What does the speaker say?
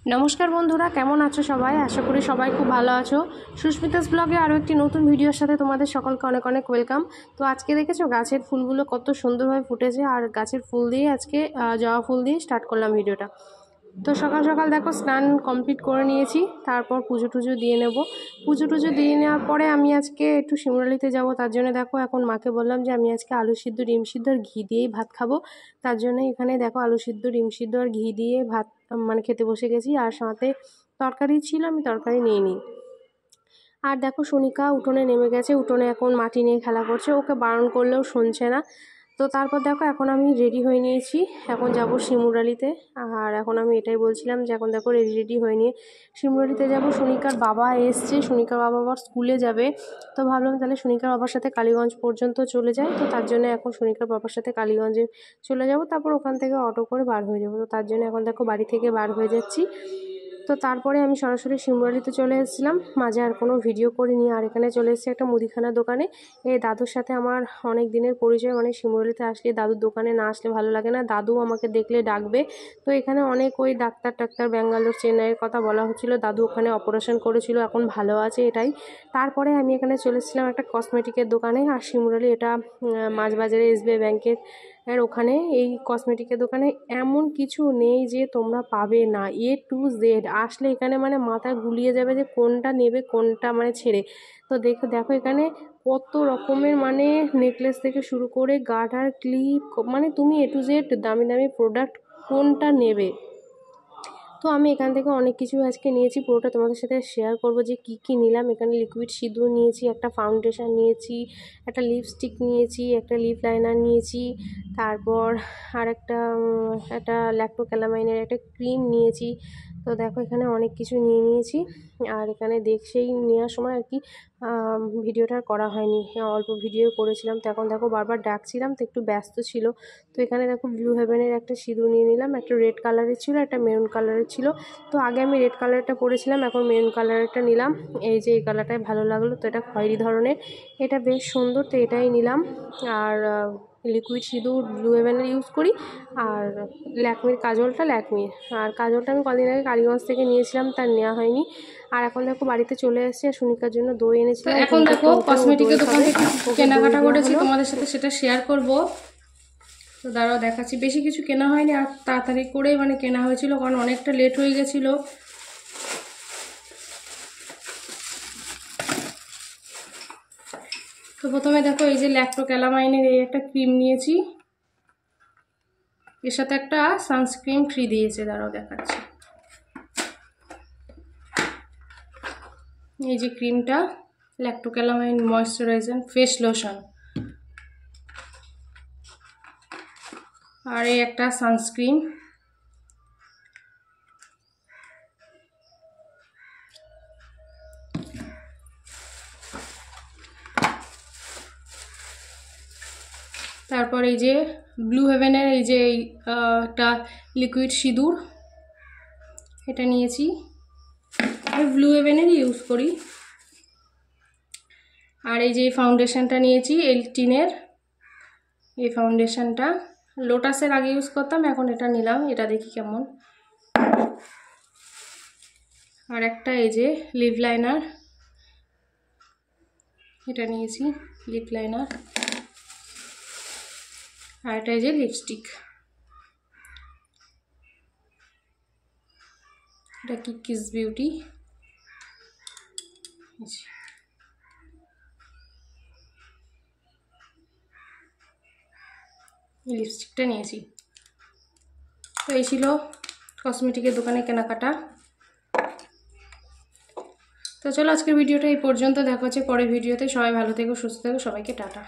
नमस्कार बंधुरा केमन आछो सबाई आशा करी सबाई खूब भालो आछो। सुष्मितास ब्लगे आरो एकटी नतून भिडियोर साथे तोमादेर सकलके अनेक अनेक वेलकाम। तो आजके देखेछो गाछेर फुलगुलो कत सुंदरभावे फुटेछे और गाछेर फुल दिये आजके जवा फुल दिये स्टार्ट करलाम भिडियोटा। तो सकाल सकाल देखो स्नान कमप्लीट करे निয়েছি, तारपर पुजो टुजो दिए नेब। पुजो टुजो दिए नेওয়ার পরে আমি আজকে একটু শিমুরালিতে যাব। তার জন্য দেখো এখন মাকে বললাম যে আমি আজকে আলু সিদ্ধ ডিম সিদ্ধ আর ঘি দিয়েই ভাত খাবো। তার জন্য এখানে দেখো আলু সিদ্ধ ডিম সিদ্ধ আর ঘি দিয়ে ভাত মানে খেতে বসে গেছি। আর সাথে তরকারি ছিল, আমি তরকারি নিয়ে নিই। আর দেখো সোনিকা উঠোনে নেমে গেছে, উঠোনে এখন মাটি নিয়ে খেলা করছে, ওকে বারণ করলেও শুনছে না। তো তারপর দেখো এখন আমি রেডি হয়ে নিয়েছি, এখন যাব শিমুরালিতে। আর এখন আমি এটাই বলছিলাম যে এখন দেখো রেডি হয়ে নিয়ে শিমুরালিতে যাব। সোনিকার বাবা এসছে, সোনিকার বাবা আবার স্কুলে যাবে। তো ভাবলাম তাহলে সোনিকার বাবার সাথে কালীগঞ্জ পর্যন্ত চলে যাই। তো তার জন্য এখন সোনিকার বাবার সাথে কালীগঞ্জে চলে যাব, তারপর ওখান থেকে অটো করে বার হয়ে যাব। তো তার জন্য এখন দেখো বাড়ি থেকে বার হয়ে যাচ্ছি। তো তারপরে আমি সরাসরি শিমুরালিতে চলে এসেছিলাম, মাঝে আর কোনো ভিডিও করিনি। আর এখানে চলে এসেছি একটা মুদিখানা দোকানে। এই দাদুর সাথে আমার অনেক দিনের পরিচয়, মানে শিমুরালিতে আসলে দাদুর দোকানে না আসলে ভালো লাগে না, দাদু আমাকে দেখলে ডাকবে। তো এখানে অনেক ওই ডাক্তার ব্যাঙ্গালোর চেন্নাইয়ের কথা বলা হচ্ছিলো, দাদু ওখানে অপারেশন করেছিল, এখন ভালো আছে এটাই। তারপরে আমি এখানে চলে এসেছিলাম একটা কসমেটিকের দোকানে। আর শিমুরালি এটা মাছবাজারে SBI ব্যাংকের আর ওখানে এই কসমেটিকের দোকানে এমন কিছু নেই যে তোমরা পাবে না, A to Z। আসলে এখানে মানে মাথা গুলিয়ে যাবে যে কোনটা নেবে কোনটা মানে ছেড়ে। তো দেখো এখানে কত রকমের মানে নেকলেস থেকে শুরু করে গার্ডার ক্লিপ, মানে তুমি A to Z দামি দামি প্রোডাক্ট কোনটা নেবে। তো আমি এখান থেকে অনেক কিছু আজকে নিয়েছি, পুরোটা তোমাদের সাথে শেয়ার করব যে কি কি নিলাম। এখানে লিকুইড সিঁদুর নিয়েছি, একটা ফাউন্ডেশন নিয়েছি, একটা লিপস্টিক নিয়েছি, একটা লিপ লাইনার নিয়েছি, তারপর আর একটা ল্যাক্টোক্যালামাইনের একটা ক্রিম নিয়েছি। তো দেখো এখানে অনেক কিছু নিয়ে নিয়েছি। আর এখানে সেই নেওয়ার সময় আর কি ভিডিওটা করা হয়নি, অল্প ভিডিও করেছিলাম। তো এখন দেখো বারবার ডাকছিলাম তো একটু ব্যস্ত ছিল। তো এখানে দেখো ব্লু হেভেনের একটা সিঁদুর নিয়ে নিলাম, একটা রেড কালারের ছিল, একটা মেরুন কালারের ছিল। তো আগে আমি রেড কালারটা পরেছিলাম, এখন মেরুন কালারটা নিলাম। এই যে এই কালারটাই ভালো লাগলো, তো এটা খয়েরি ধরনের, এটা বেশ সুন্দর, তো এটাই নিলাম। আর লিকুইড সিঁদুর ব্লু হেভেনের ইউজ করি, আর ল্যাকমির কাজলটা ল্যাকমির। আর কাজলটা আমি কদিন আগে কালীগঞ্জ থেকে নিয়েছিলাম, তার নেওয়া হয়নি। আর এখন দেখো বাড়িতে চলে এসেছি, আর সুনিকার জন্য দই এনেছিলাম। এখন দেখো কসমেটিকের দোকান থেকে কেনাকাটা করেছি, তোমাদের সাথে সেটা শেয়ার করব। তো দাঁড়াও দেখাচ্ছি, বেশি কিছু কেনা হয়নি, আর তাড়াতাড়ি করে মানে কেনা হয়েছিল কারণ অনেকটা লেট হয়ে গেছিলো। তো প্রথমে দেখো এই যে ল্যাক্টোক্যালামাইনের এই একটা ক্রিম নিয়েছি, এর সাথে একটা সানস্ক্রিন ফ্রি দিয়েছে, দাঁড়াও দেখাচ্ছি। এই যে ক্রিমটা ল্যাক্টোক্যালামাইন ময়েশ্চারাইজার ফেস লোশন, আর এই একটা সানস্ক্রিন। তারপর এই যে ব্লু হেভেনের এই যে একটা লিকুইড সিঁদুর, এটা নিয়েছি, আমি ব্লু হেভেনেরই ইউজ করি। আর এই যে ফাউন্ডেশনটা নিয়েছি এলটিনের, এই ফাউন্ডেশনটা লোটাসের আগে ইউজ করতাম, এখন এটা নিলাম, এটা দেখি কেমন। আর একটা এই যে লিপ লাইনার, এটা নিয়েছি লিপ লাইনার। আর এটা এই যে লিপস্টিক, এটা কি কিস বিউটি, লিপস্টিকটা নিয়েছি। তো এই ছিল কসমেটিকের দোকানে কেনাকাটা। তো চলো আজকের ভিডিওটা এই পর্যন্ত, দেখা হচ্ছে পরের ভিডিওতে। সবাই ভালো থেকো, সুস্থ থেকো, সবাইকে টাটা।